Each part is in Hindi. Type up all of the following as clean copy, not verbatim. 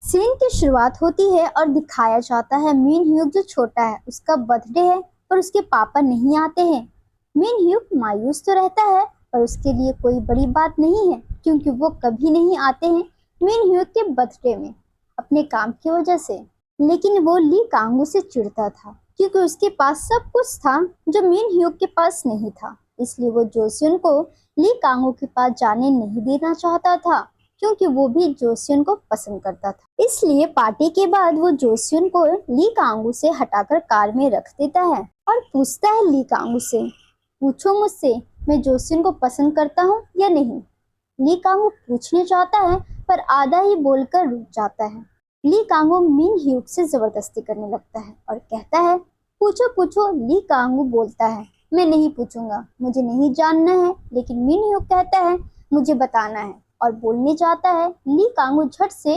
सीन की शुरुआत होती है और दिखाया जाता है मिन hyuk जो छोटा है उसका बर्थडे है पर उसके पापा नहीं आते हैं। मिन hyuk मायूस तो रहता है पर उसके लिए कोई बड़ी बात नहीं है क्योंकि वो कभी नहीं आते हैं मिन hyuk के बर्थडे में अपने काम की वजह से। लेकिन वो ली कांगू से चिढ़ता था क्योंकि उसके पास सब कुछ था जो मिन hyuk के पास नहीं था। इसलिए वो जोसियन को ली कांगू के पास जाने नहीं देना चाहता था क्योंकि वो भी जोसियन को पसंद करता था। इसलिए पार्टी के बाद वो जोसियन को ली कांगू से हटाकर कार में रख देता है और पूछता है ली कांगू से, पूछो मुझसे मैं जोसियन को पसंद करता हूँ या नहीं। ली कांगू पूछने चाहता है पर आधा ही बोलकर रुक जाता है। ली कांगू मिन hyuk से जबरदस्ती करने लगता है और कहता है पूछो पूछो। ली कांगू बोलता है मैं नहीं पूछूंगा, मुझे नहीं जानना है। लेकिन मिन hyuk कहता है मुझे बताना है और बोलने जाता है। ली कांगू झट से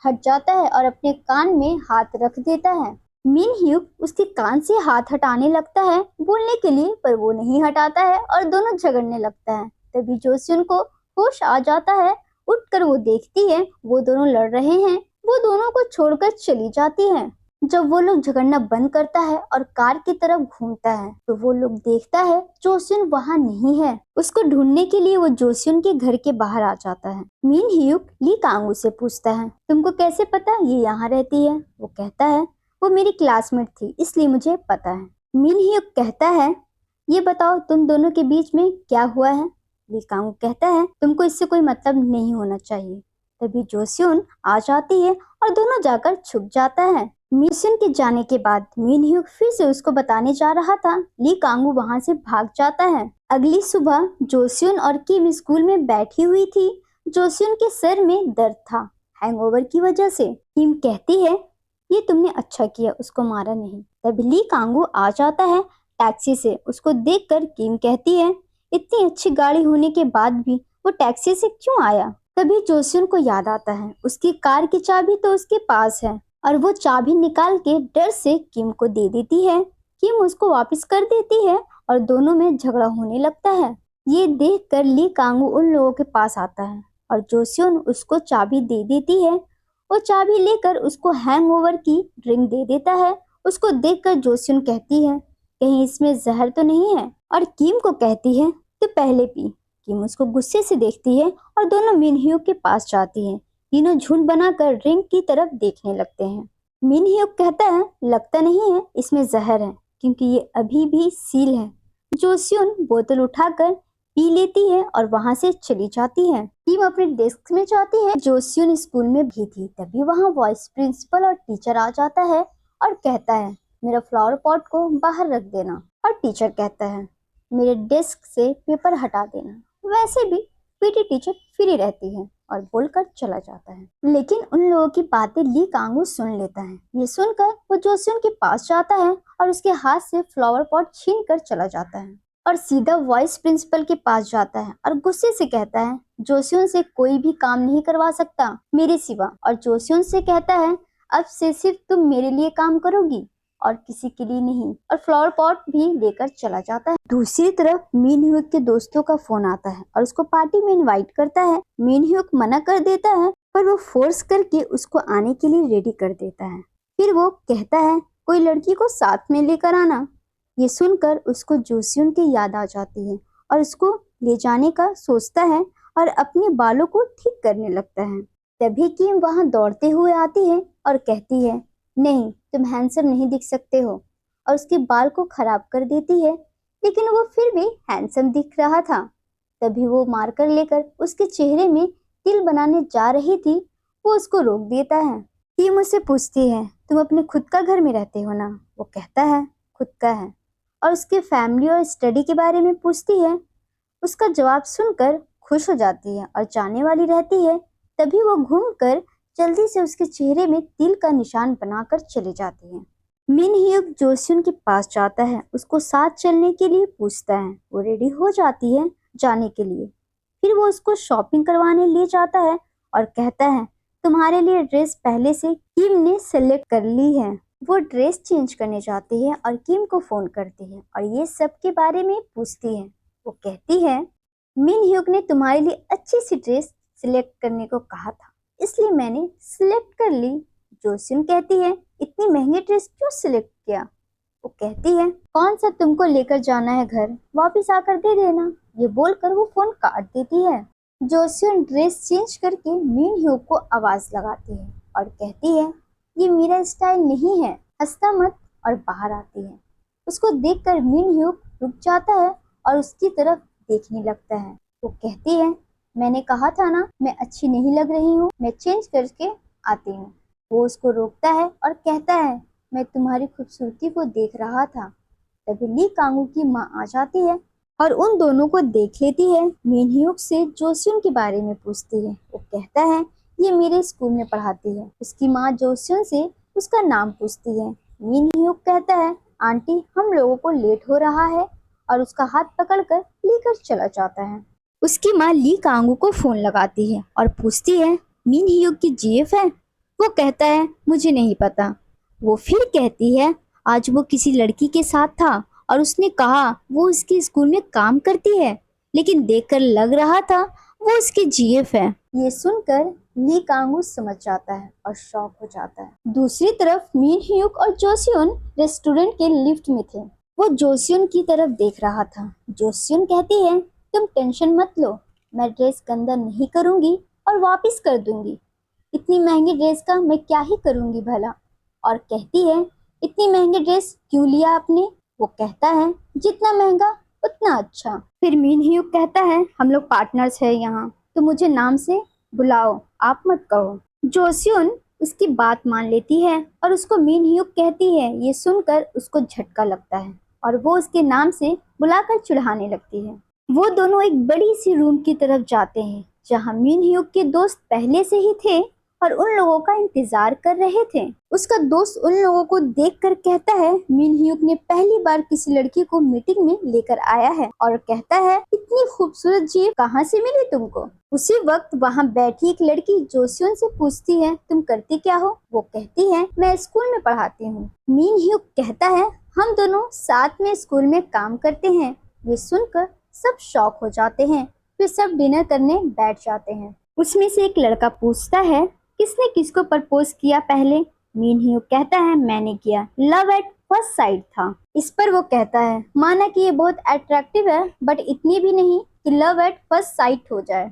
हट जाता है और अपने कान में हाथ रख देता है। मिन hyuk उसके कान से हाथ हटाने लगता है बोलने के लिए पर वो नहीं हटाता है और दोनों झगड़ने लगता है। तभी जोसियन को होश आ जाता है। उठकर वो देखती है वो दोनों लड़ रहे हैं। वो दोनों को छोड़कर चली जाती है। जब वो लोग झगड़ना बंद करता है और कार की तरफ घूमता है तो वो लोग देखता है जोसियन वहां नहीं है। उसको ढूंढने के लिए वो जोसियन के घर के बाहर आ जाता है। मिन hyuk ली कांगू से पूछता है तुमको कैसे पता ये यहाँ रहती है। वो कहता है वो मेरी क्लासमेट थी इसलिए मुझे पता है। मिन hyuk कहता है ये बताओ तुम दोनों के बीच में क्या हुआ है। ली कांगू कहता है तुमको इससे कोई मतलब नहीं होना चाहिए। तभी जोसियन आ जाती है और दोनों जाकर छुप जाता है। मिशन के जाने के बाद मिन hyuk फिर से उसको बताने जा रहा था। ली कांगू वहां से भाग जाता है। अगली सुबह जोसियन और किम स्कूल में बैठी हुई थी। जोसियन के सर में दर्द था हैंगओवर की वजह से। किम कहती है ये तुमने अच्छा किया उसको मारा नहीं। तभी ली कांगू आ जाता है टैक्सी से। उसको देखकर किम कहती है इतनी अच्छी गाड़ी होने के बाद भी वो टैक्सी से क्यों आया। तभी जोसियन को याद आता है उसकी कार की चाबी तो उसके पास है और वो चाबी निकाल के डर से किम को दे देती है। किम उसको वापस कर देती है और दोनों में झगड़ा होने लगता है। ये देखकर ली कांगू उन लोगों के पास आता है और जोसियन उसको चाबी दे देती है। वो चाबी लेकर उसको हैंगओवर की ड्रिंक दे देता है। उसको देखकर जोसियन कहती है कहीं इसमें जहर तो नहीं है और किम को कहती है तो पहले पी। किम उसको गुस्से से देखती है और दोनों मिन hyuk के पास जाती है। तीनों झुंड बनाकर ड्रिंक की तरफ देखने लगते हैं। मिन hyuk कहता है लगता नहीं है इसमें जहर है क्योंकि ये अभी भी सील है। जोसियन बोतल उठाकर पी लेती है और वहां से चली जाती है। टीम अपने डेस्क में जाती है। जोसियन स्कूल में भी थी तभी वहां वाइस प्रिंसिपल और टीचर आ जाता है और कहता है मेरा फ्लावर पॉट को बाहर रख देना। और टीचर कहता है मेरे डेस्क से पेपर हटा देना। वैसे भी पीटी टीचर फ्री रहती है और बोलकर चला जाता है। लेकिन उन लोगों की बातें ली कांगू सुन लेता है। ये सुनकर वो जोसियन के पास जाता है और उसके हाथ से फ्लावर पॉट छीन कर चला जाता है और सीधा वाइस प्रिंसिपल के पास जाता है और गुस्से से कहता है जोसियन से कोई भी काम नहीं करवा सकता मेरे सिवा। और जोसियन से कहता है अब से सिर्फ तुम मेरे लिए काम करोगी और किसी के लिए नहीं। और फ्लावर पॉट भी लेकर चला जाता है। दूसरी तरफ मिन hyuk के दोस्तों का फोन आता है और उसको पार्टी में इनवाइट करता है। मिन hyuk मना कर देता है पर वो फोर्स करके उसको आने के लिए रेडी कर देता है। फिर वो कहता है कोई लड़की को साथ में लेकर आना। ये सुनकर उसको जोसियन की याद आ जाती है और उसको ले जाने का सोचता है और अपने बालों को ठीक करने लगता है। तभी किम वहां दौड़ते हुए आती है और कहती है नहीं तुम हैंडसम नहीं दिख सकते हो और उसके बाल को खराब कर देती है। लेकिन वो फिर भी हैंडसम दिख रहा था। तभी वो मार्कर लेकर उसके चेहरे में तिल बनाने जा रही थी। वो उसको रोक देता है। टीम उससे पूछती है तुम अपने खुद का घर में रहते हो ना। वो कहता है खुद का है और उसके फैमिली और स्टडी के बारे में पूछती है। उसका जवाब सुनकर खुश हो जाती है और जाने वाली रहती है। तभी वो घूमकर जल्दी से उसके चेहरे में तिल का निशान बनाकर चली जाती है। मिन hyuk जोसियन के पास जाता है। उसको साथ चलने के लिए पूछता है। वो रेडी हो जाती है जाने के लिए। फिर वो उसको शॉपिंग करवाने ले जाता है और कहता है तुम्हारे लिए ड्रेस पहले से किम ने सेलेक्ट कर ली है। वो ड्रेस चेंज करने जाती है और किम को फोन करती है और ये सब के बारे में पूछती है। वो कहती है मिन hyuk ने तुम्हारे लिए अच्छी सी ड्रेस सिलेक्ट करने को कहा था। इसलिए मैंने सिलेक्ट कर ली। जोसियन कहती है, इतनी महंगी ड्रेस क्यों सिलेक्ट किया? वो कहती है, कौन सा तुमको लेकर जाना है घर, वापिस आकर दे देना। ये बोलकर वो फोन काट देती है। जोसियन ड्रेस चेंज करके मीन ह्यूक को आवाज लगाती है और कहती है, ये मेरा स्टाइल नहीं है, हंसता मत, और बाहर आती है। उसको देखकर मीन ह्यूक रुक जाता है और उसकी तरफ देखने लगता है। वो कहती है, मैंने कहा था ना मैं अच्छी नहीं लग रही हूँ, मैं चेंज करके आती हूँ। वो उसको रोकता है और कहता है, मैं तुम्हारी खूबसूरती को देख रहा था। तभी ली कांगू की माँ आ जाती है और उन दोनों को देख लेती है। मीन ह्यूक से जोसियन के बारे में पूछती है। वो कहता है, ये मेरे स्कूल में पढ़ाती है। उसकी माँ जोसियन से उसका नाम पूछती है। मीन ह्यूक कहता है, आंटी हम लोगों को लेट हो रहा है, और उसका हाथ पकड़कर लेकर चला जाता है। उसकी माँ ली कांगू को फोन लगाती है और पूछती है, मीन ह्यूक की जीएफ है? वो कहता है, मुझे नहीं पता। वो फिर कहती है, आज वो किसी लड़की के साथ था और उसने कहा वो उसके स्कूल में काम करती है, लेकिन देखकर लग रहा था वो उसकी जीएफ है। ये सुनकर ली कांगू समझ जाता है और शॉक हो जाता है। दूसरी तरफ मीन ह्यूक और जोसियन रेस्टोरेंट के लिफ्ट में थे। वो जोसियन की तरफ देख रहा था। जोसियन कहती है, तुम टेंशन मत लो, मैं ड्रेस गंदा नहीं करूंगी और वापस कर दूंगी। इतनी महंगी ड्रेस का मैं क्या ही करूंगी भला। और कहती है, इतनी महंगी ड्रेस क्यों लिया आपने? वो कहता है, जितना महंगा उतना अच्छा। फिर मीन ह्यूक कहता है, हम लोग पार्टनर्स हैं यहाँ, तो मुझे नाम से बुलाओ, आप मत कहो। जोसियन उसकी बात मान लेती है और उसको मीन ह्यूक कहती है। ये सुनकर उसको झटका लगता है और वो उसके नाम से बुलाकर चिढ़ाने लगती है। वो दोनों एक बड़ी सी रूम की तरफ जाते हैं जहाँ मीन ह्यूक के दोस्त पहले से ही थे और उन लोगों का इंतजार कर रहे थे। उसका दोस्त उन लोगों को देखकर कहता है, मीन ह्यूक ने पहली बार किसी लड़की को मीटिंग में लेकर आया है, और कहता है, इतनी खूबसूरत जीव कहाँ से मिली तुमको? उसी वक्त वहाँ बैठी एक लड़की जोसियन से पूछती है, तुम करती क्या हो? वो कहती है, मैं स्कूल में पढ़ाती हूँ। मीन ह्यूक कहता है, हम दोनों साथ में स्कूल में काम करते हैं। ये सुनकर सब शॉक हो जाते हैं। फिर सब डिनर करने बैठ जाते हैं। उसमें से एक लड़का पूछता है, किसने किसको प्रपोज किया पहले? मीन ह्यूक कहता है, मैंने किया, लव एट फर्स्ट साइट था। इस पर वो कहता है, माना कि ये बहुत अट्रैक्टिव है, बट इतनी भी नहीं कि लव एट फर्स्ट साइट हो जाए।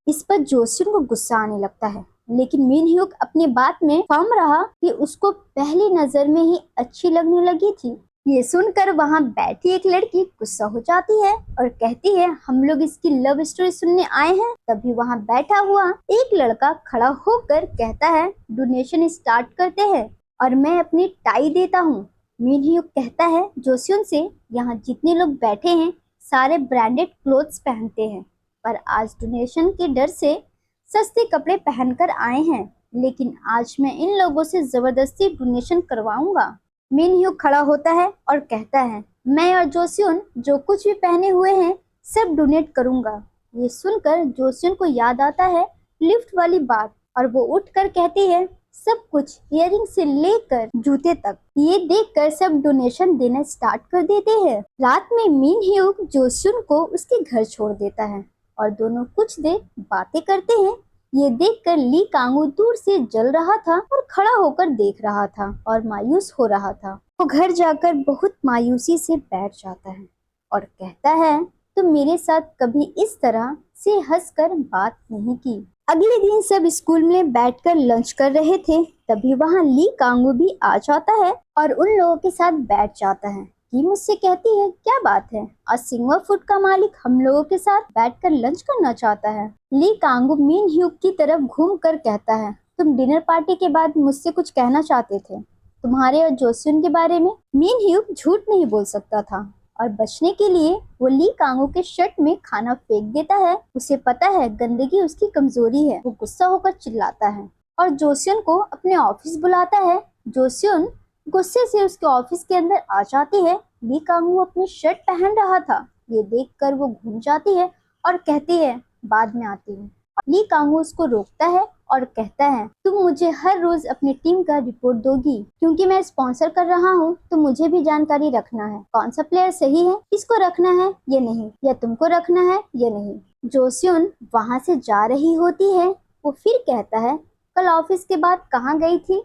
इस पर जोसियन को गुस्सा आने लगता है, लेकिन मीन ह्यूक अपनी बात में फर्म रहा कि उसको पहली नजर में ही अच्छी लगने लगी थी। ये सुनकर वहां बैठी एक लड़की गुस्सा हो जाती है और कहती है, हम लोग इसकी लव स्टोरी सुनने आए हैं। तभी वहां बैठा हुआ एक लड़का खड़ा होकर कहता है, डोनेशन स्टार्ट करते हैं और मैं अपनी टाई देता हूँ। मीन ह्यूक कहता है जोसियन से, यहाँ जितने लोग बैठे हैं सारे ब्रांडेड क्लोथ्स पहनते हैं, पर आज डोनेशन के डर से सस्ते कपड़े पहनकर आए हैं, लेकिन आज मैं इन लोगों से जबरदस्ती डोनेशन करवाऊंगा। मीन ह्यूक खड़ा होता है और कहता है, मैं और जोसियन जो कुछ भी पहने हुए हैं सब डोनेट करूंगा। ये सुनकर जोसियन को याद आता है लिफ्ट वाली बात, और वो उठकर कहती है, सब कुछ इयररिंग से लेकर जूते तक। ये देखकर सब डोनेशन देना स्टार्ट कर देते हैं। रात में मीन ह्यूक जोसियन को उसके घर छोड़ देता है और दोनों कुछ देर बातें करते हैं। ये देखकर ली कांगू दूर से जल रहा था और खड़ा होकर देख रहा था और मायूस हो रहा था। वो घर जाकर बहुत मायूसी से बैठ जाता है और कहता है, तुम मेरे साथ कभी इस तरह से हंसकर बात नहीं की। अगले दिन सब स्कूल में बैठकर लंच कर रहे थे। तभी वहाँ ली कांगू भी आ जाता है और उन लोगों के साथ बैठ जाता है। ये मुझसे कहती है, क्या बात है, आज सिंगर फूड का मालिक हम लोगों के साथ बैठकर लंच करना चाहता है। ली कांगू मीन ह्यूक की तरफ घूमकर कहता है, तुम डिनर पार्टी के बाद मुझसे कुछ कहना चाहते थे, तुम्हारे और जोसियन के बारे में। मीन ह्यूक झूठ नहीं बोल सकता था और बचने के लिए वो ली कांगू के शर्ट में खाना फेंक देता है। उसे पता है गंदगी उसकी कमजोरी है। वो गुस्सा होकर चिल्लाता है और जोसियन को अपने ऑफिस बुलाता है। जोसियन गुस्से से उसके ऑफिस के अंदर आ जाती है। ली कांगू अपनी शर्ट पहन रहा था। ये देखकर वो घूम जाती है और कहती है, बाद में आती हूँ। ली कांगू उसको रोकता है और कहता है, तुम मुझे हर रोज अपनी टीम का रिपोर्ट दोगी, क्योंकि मैं स्पॉन्सर कर रहा हूँ तो मुझे भी जानकारी रखना है, कौन सा प्लेयर सही है, किसको रखना है ये नहीं, या तुमको रखना है ये नहीं। जोसियन वहाँ से जा रही होती है वो फिर कहता है, कल ऑफिस के बाद कहाँ गई थी?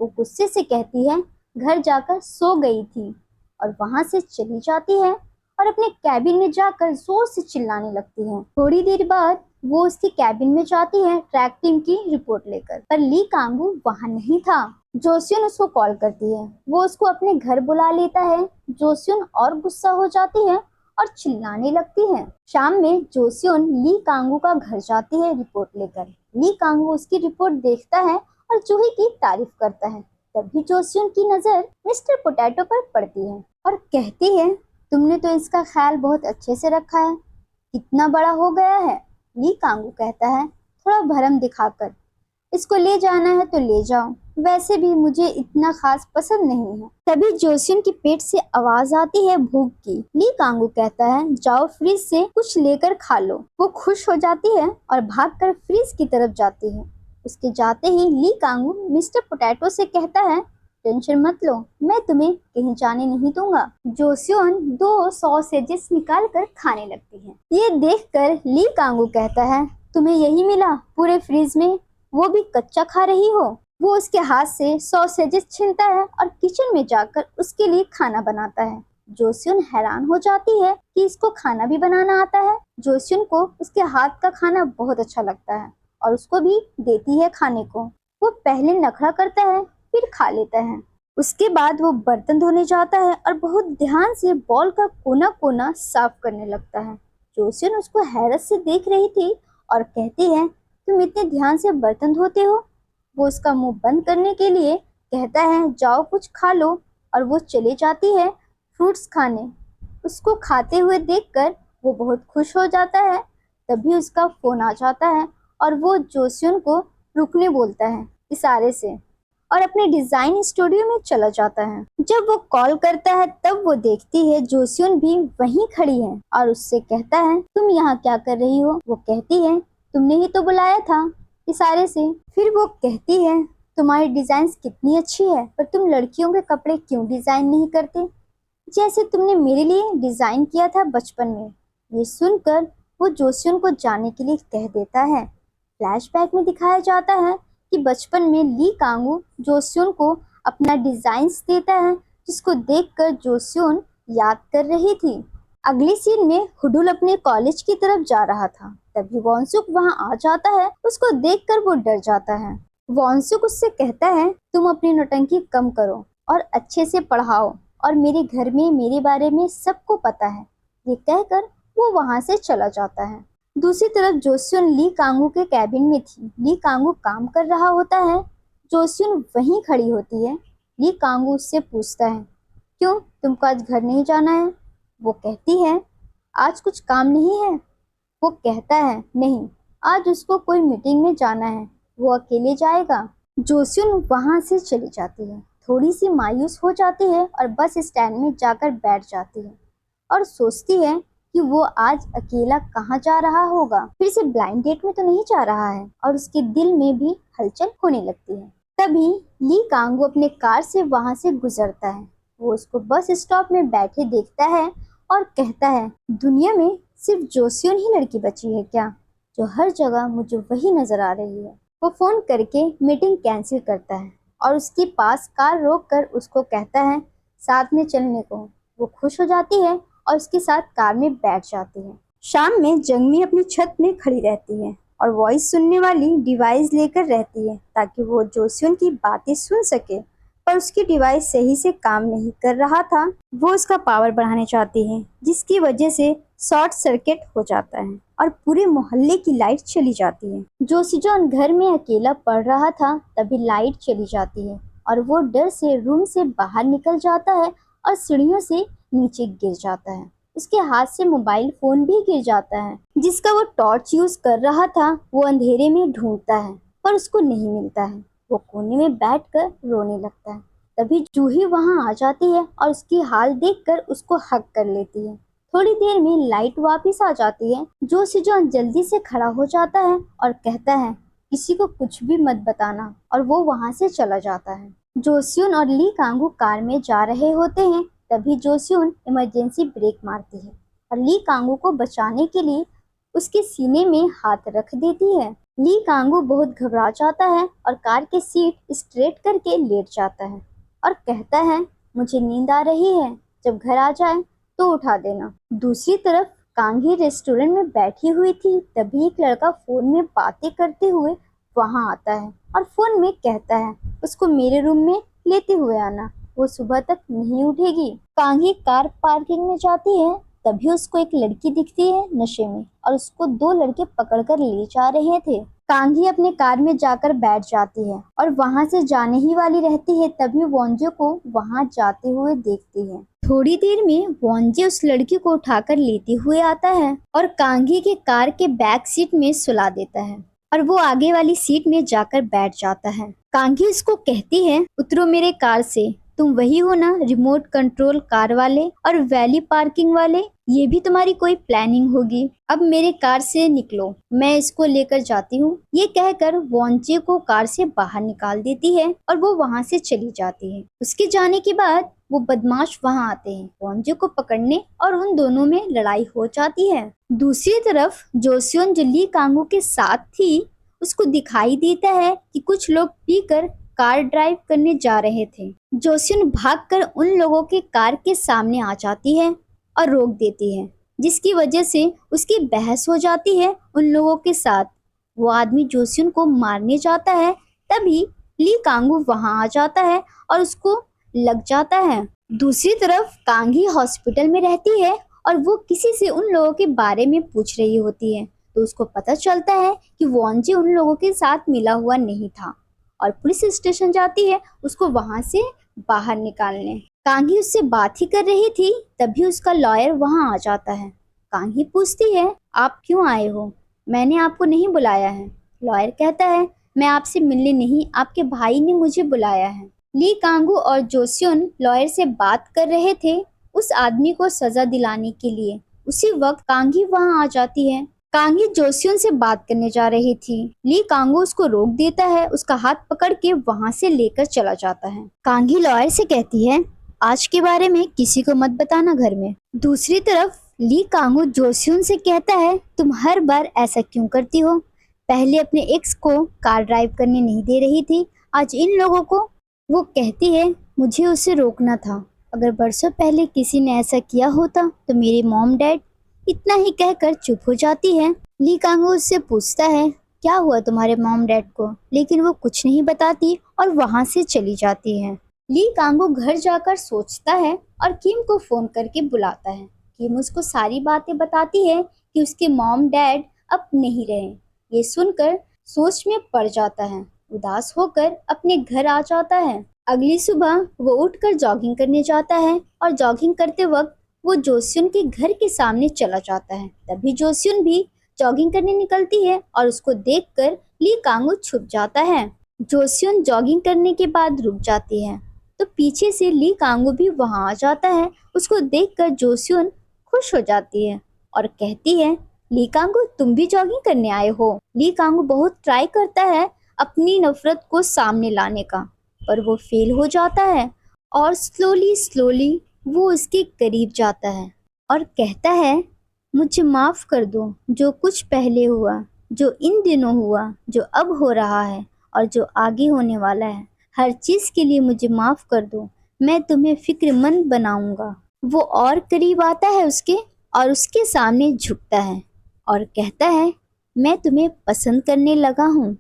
वो गुस्से से कहती है, घर जाकर सो गई थी, और वहां से चली जाती है और अपने कैबिन में जाकर जोर से चिल्लाने लगती है। थोड़ी देर बाद वो उसकी कैबिन में जाती है ट्रैक टीम की रिपोर्ट लेकर, पर ली कांगू वहां नहीं था। जोसियन उसको कॉल करती है, वो उसको अपने घर बुला लेता है। जोसियन और गुस्सा हो जाती है और चिल्लाने लगती है। शाम में जोसियन ली कांगू का घर जाती है रिपोर्ट लेकर। ली कांगू उसकी रिपोर्ट देखता है और जूही की तारीफ करता है। तभी जोसियन की नजर मिस्टर पोटैटो पर पड़ती है और कहती है, तुमने तो इसका ख्याल बहुत अच्छे से रखा है, कितना बड़ा हो गया है। ली कांगू कहता है, थोड़ा भरम दिखाकर, इसको ले जाना है तो ले जाओ, वैसे भी मुझे इतना खास पसंद नहीं है। तभी जोसियन के पेट से आवाज आती है भूख की। ली कांगू कहता है, जाओ फ्रिज से कुछ लेकर खा लो। वो खुश हो जाती है और भागकर फ्रिज की तरफ जाती है। उसके जाते ही ली कांगू मिस्टर पोटैटो से कहता है, टेंशन मत लो, मैं तुम्हें कहीं जाने नहीं दूंगा। जोसियन 2 सॉसेजेस निकाल कर खाने लगती है। ये देखकर ली कांगू कहता है, तुम्हें यही मिला पूरे फ्रिज में, वो भी कच्चा खा रही हो। वो उसके हाथ से सॉसेजेस छीनता है और किचन में जाकर उसके लिए खाना बनाता है। जोसियन हैरान हो जाती है कि इसको खाना भी बनाना आता है। जोसियन को उसके हाथ का खाना बहुत अच्छा लगता है और उसको भी देती है खाने को। वो पहले नखरा करता है, फिर खा लेता है। उसके बाद वो बर्तन धोने जाता है और बहुत ध्यान से बॉल का कोना कोना साफ करने लगता है। जोसियन उसको हैरत से देख रही थी और कहती है, तुम इतने ध्यान से बर्तन धोते हो? वो उसका मुंह बंद करने के लिए कहता है, जाओ कुछ खा लो, और वो चली जाती है फ्रूट्स खाने। उसको खाते हुए देखकर वो बहुत खुश हो जाता है। तभी उसका फोन आ जाता है और वो जोसियन को रुकने बोलता है इशारे से और अपने डिजाइन स्टूडियो में चला जाता है। जब वो कॉल करता है तब वो देखती है जोसियन भी वहीं खड़ी है और उससे कहता है, तुम यहाँ क्या कर रही हो? वो कहती है, तुमने ही तो बुलाया था, इशारे से। फिर वो कहती है, तुम्हारी डिजाइन कितनी अच्छी है, पर तुम लड़कियों के कपड़े क्यों डिजाइन नहीं करते, जैसे तुमने मेरे लिए डिजाइन किया था बचपन में। ये सुनकर वो जोसियन को जाने के लिए कह देता है। फ्लैशबैक में दिखाया जाता है कि बचपन में ली कांगू जोसियन को अपना डिजाइन्स देता है, जिसको देखकर जोसियन याद कर रही थी। अगली सीन में हुडुल अपने कॉलेज की तरफ जा रहा था। तभी वॉन्सुक वहां आ जाता है। उसको देखकर वो डर जाता है। वॉन्सुक उससे कहता है, तुम अपनी नौटंकी कम करो और अच्छे से पढ़ाओ, और मेरे घर में मेरे बारे में सबको पता है। ये कहकर वो वहां से चला जाता है। दूसरी तरफ जोसियन ली कांगू के कैबिन में थी। ली कांगू काम कर रहा होता है। जोसियन वहीं खड़ी होती है। ली कांगू उससे पूछता है, क्यों, तुमको आज घर नहीं जाना है? वो कहती है, आज कुछ काम नहीं है। वो कहता है, नहीं, आज उसको कोई मीटिंग में जाना है, वो अकेले जाएगा। जोसियन वहां से चली जाती है। थोड़ी सी मायूस हो जाती है और बस स्टैंड में जाकर बैठ जाती है और सोचती है कि वो आज अकेला कहाँ जा रहा होगा, फिर से ब्लाइंड डेट में तो नहीं जा रहा है, और उसके दिल में भी हलचल होने लगती है। तभी ली कांगू अपने कार से वहां से गुजरता है। वो उसको बस स्टॉप में बैठे देखता है और कहता है, दुनिया में सिर्फ जोसियन ही लड़की बची है क्या, जो हर जगह मुझे वही नजर आ रही है। वो फोन करके मीटिंग कैंसिल करता है और उसके पास कार रोक कर उसको कहता है, साथ में चलने को। वो खुश हो जाती है और उसके साथ कार में बैठ जाती है। शाम में जंगमी अपनी छत में खड़ी रहती है और वॉइस सुनने वाली डिवाइस लेकर रहती है ताकि वो जोसियन की बातें सुन सके, पर उसकी डिवाइस सही से काम नहीं कर रहा था। वो उसका पावर बढ़ाने चाहती है, जिसकी वजह से शॉर्ट सर्किट हो जाता है और पूरे मोहल्ले की लाइट चली जाती है। जोसियन घर में अकेला पड़ रहा था, तभी लाइट चली जाती है और वो डर से रूम से बाहर निकल जाता है और सीढ़ियों से नीचे गिर जाता है। उसके हाथ से मोबाइल फोन भी गिर जाता है, जिसका वो टॉर्च यूज कर रहा था। वो अंधेरे में ढूंढता है पर उसको नहीं मिलता है। वो कोने में बैठकर रोने लगता है। तभी जूही वहां आ जाती है और उसकी हाल देखकर उसको हग कर लेती है। थोड़ी देर में लाइट वापस आ जाती है। जोसियन जल्दी से खड़ा हो जाता है और कहता है, किसी को कुछ भी मत बताना, और वो वहां से चला जाता है। जोसियन और ली कांगू कार में जा रहे होते हैं। तभी जोसियन इमरजेंसी ब्रेक मारती है और ली कांगू को बचाने के लिए उसके सीने में हाथ रख देती है। ली कांगू बहुत घबरा जाता है और कार की सीट स्ट्रेट करके लेट जाता है और कहता है, मुझे नींद आ रही है, जब घर आ जाए तो उठा देना। दूसरी तरफ कांगी रेस्टोरेंट में बैठी हुई थी, तभी एक लड़का फोन में बातें करते हुए वहां आता है और फोन में कहता है, उसको मेरे रूम में लेते हुए आना, वो सुबह तक नहीं उठेगी। कांगी कार पार्किंग में जाती है, तभी उसको एक लड़की दिखती है नशे में और उसको दो लड़के पकड़कर ले जा रहे थे। कांगी अपने कार में जाकर बैठ जाती है और वहां से जाने ही वाली रहती है, तभी वोंजे को वहां जाते हुए देखती है। थोड़ी देर में वोंजे उस लड़की को उठाकर लेते हुए आता है और कांगी के कार के बैक सीट में सुला देता है और वो आगे वाली सीट में जाकर बैठ जाता है। कांगी उसको कहती है, उतरो मेरे कार से, तुम वही हो ना रिमोट कंट्रोल कार वाले और वैली पार्किंग वाले, ये भी तुम्हारी कोई प्लानिंग होगी। अब मेरे कार से निकलो, मैं इसको लेकर जाती हूँ। ये कहकर वोंजे को कार से बाहर निकाल देती है और वो वहां से चली जाती है। उसके जाने के बाद वो बदमाश वहां आते हैं वोंजे को पकड़ने और उन दोनों में लड़ाई हो जाती है। दूसरी तरफ जोसियोन जो ली कांगू के साथ थी, उसको दिखाई देता है कि कुछ लोग पीकर कार ड्राइव करने जा रहे थे। जोसियन भागकर उन लोगों के कार के सामने आ जाती है और रोक देती है, जिसकी वजह से उसकी बहस हो जाती है उन लोगों के साथ। वो आदमी जोसियन को मारने जाता है, तभी ली कांगू वहां आ जाता है और उसको लग जाता है। दूसरी तरफ कांगी हॉस्पिटल में रहती है और वो किसी से उन लोगों के बारे में पूछ रही होती है, तो उसको पता चलता है कि वोंजे उन लोगों के साथ मिला हुआ नहीं था और पुलिस स्टेशन जाती है उसको वहां से बाहर निकालने। कांगी उससे बात ही कर रही थी, तभी उसका लॉयर वहां आ जाता है। कांगी पूछती है, आप क्यों आए हो, मैंने आपको नहीं बुलाया है। लॉयर कहता है, मैं आपसे मिलने नहीं, आपके भाई ने मुझे बुलाया है। ली कांगू और जोसियन लॉयर से बात कर रहे थे उस आदमी को सजा दिलाने के लिए। उसी वक्त कांगी वहां आ जाती है। कांगी जोसियन से बात करने जा रही थी, ली कांगू उसको रोक देता है, उसका हाथ पकड़ के वहां से लेकर चला जाता है। कांगी लॉयर से कहती है, आज के बारे में किसी को मत बताना घर में। दूसरी तरफ ली कांगू जोसियन से कहता है, तुम हर बार ऐसा क्यों करती हो, पहले अपने एक्स को कार ड्राइव करने नहीं दे रही थी, आज इन लोगों को। वो कहती है, मुझे उसे रोकना था, अगर बरसों पहले किसी ने ऐसा किया होता तो मेरे मॉम डैड। इतना ही कहकर चुप हो जाती है। ली कांगू उससे पूछता है, क्या हुआ तुम्हारे मॉम डैड को, लेकिन वो कुछ नहीं बताती और वहां से चली जाती है। ली कांगू घर जाकर सोचता है और किम को फोन करके बुलाता है। किम उसको सारी बातें बताती है कि उसके मॉम डैड अब नहीं रहे। ये सुनकर सोच में पड़ जाता है, उदास होकर अपने घर आ जाता है। अगली सुबह वो उठकर जॉगिंग करने जाता है और जॉगिंग करते वक्त वो जोसियन के घर के सामने चला जाता है। तभी जोसियन भी जॉगिंग करने निकलती है और उसको देखकर ली कांगू छुप जाता है। जोसियन जॉगिंग करने के बाद रुक जाती है, तो पीछे से ली कांगू भी वहां आ जाता है। उसको देखकर जोसियन खुश हो जाती है और कहती है, ली कांगू तुम भी जॉगिंग करने आए हो। ली कांगू बहुत ट्राई करता है अपनी नफरत को सामने लाने का, पर वो फेल हो जाता है और स्लोली स्लोली वो उसके करीब जाता है और कहता है, मुझे माफ कर दो, जो कुछ पहले हुआ, जो इन दिनों हुआ, जो अब हो रहा है और जो आगे होने वाला है, हर चीज के लिए मुझे माफ कर दो, मैं तुम्हें फिक्रमंद बनाऊंगा। वो और करीब आता है उसके और उसके सामने झुकता है और कहता है, मैं तुम्हें पसंद करने लगा हूँ।